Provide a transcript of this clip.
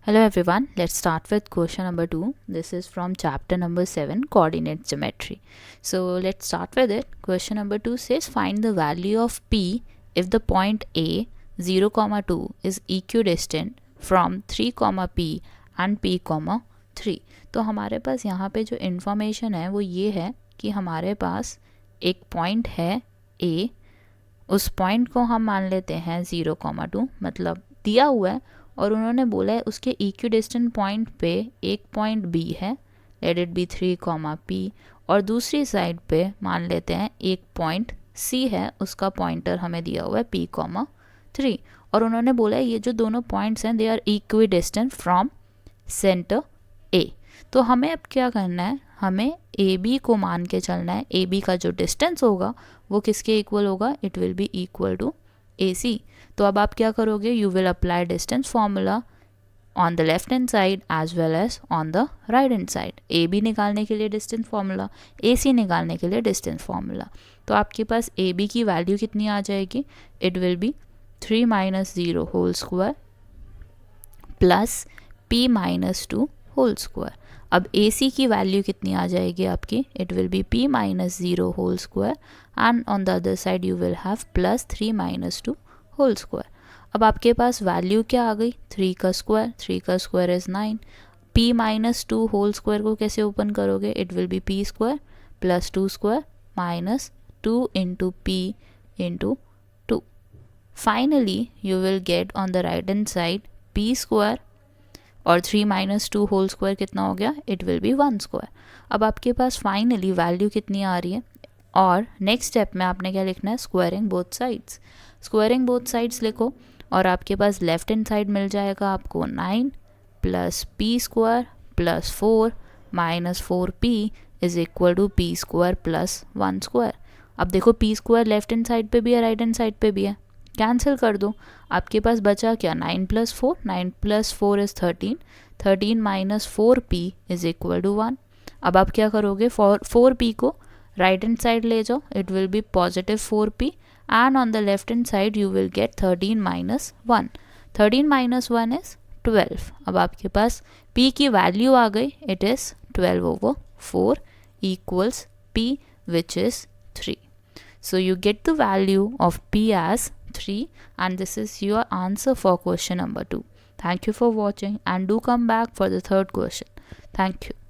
Hello everyone, let's start with question number 2. This is from chapter number 7, coordinate geometry. So let's start with it. Question number 2 says find the value of p if the point A 0, 2 is equidistant from 3, p and p, 3. तो हमारे पास यहाँ पे जो information है वो ये है कि हमारे पास एक पॉइंट है A, उस पॉइंट को हम मान लेते हैं 0, 2, मतलब दिया हुआ है और उन्होंने बोला है उसके इक्विडिस्टेंट पॉइंट पे एक पॉइंट बी है, लेट इट बी 3, पी, और दूसरी साइड पे मान लेते हैं एक पॉइंट सी है, उसका पॉइंटर हमें दिया हुआ है पी, 3, और उन्होंने बोला है ये जो दोनों पॉइंट्स हैं they are equidistant from centre A. तो हमें अब क्या करना है, हमें ए बी को मान के चलना है। ए बी का जो डिस्टेंस होगा वो किसके इक्वल होगा, it will be equal to A C. तो अब आप क्या करोगे, you will apply distance formula on the left hand side as well as on the right hand side. A B निकालने के लिए डिस्टेंस फार्मूला, ए सी निकालने के लिए डिस्टेंस फार्मूला। तो आपके पास ए बी की वैल्यू कितनी आ जाएगी, it will be 3 - 0 whole square plus p - 2 whole square. अब ए सी की वैल्यू कितनी आ जाएगी आपकी, it will be p - 0 whole square and on the other side you will have plus 3 - 2 whole square. अब आपके पास वैल्यू क्या आ गई, 3 का square is 9। p - 2 whole square को कैसे ओपन करोगे, it will be p square plus 2 square minus 2 into p into 2। Finally you will get on the right hand side p square और 3 - 2 होल स्क्वायर कितना हो गया, इट विल बी 1 स्क्वायर। अब आपके पास finally value कितनी आ रही है, और नेक्स्ट स्टेप में आपने क्या लिखना है, squaring both sides. Squaring both sides लिखो और आपके पास लेफ्ट हैंड साइड मिल जाएगा आपको 9 plus P square plus 4 minus 4p is equal to P square plus 1 square. अब देखो P square left hand side पे भी है, राइट हैंड साइड पे भी है, कैंसिल कर दो। आपके पास बचा क्या, 9 + 4 is 13, 13 minus 4p is equal to 1। अब आप क्या करोगे, 4p को राइट हैंड साइड ले जाओ, it will B positive 4p and on the left hand side you will get 13 - 1, 13 - 1 is 12। अब आपके पास p की वैल्यू आ गई, it is 12/4 equals p which is 3। So you get the value of p as 3 and this is your answer for question number 2. Thank you for watching and do come back for the third question. Thank you.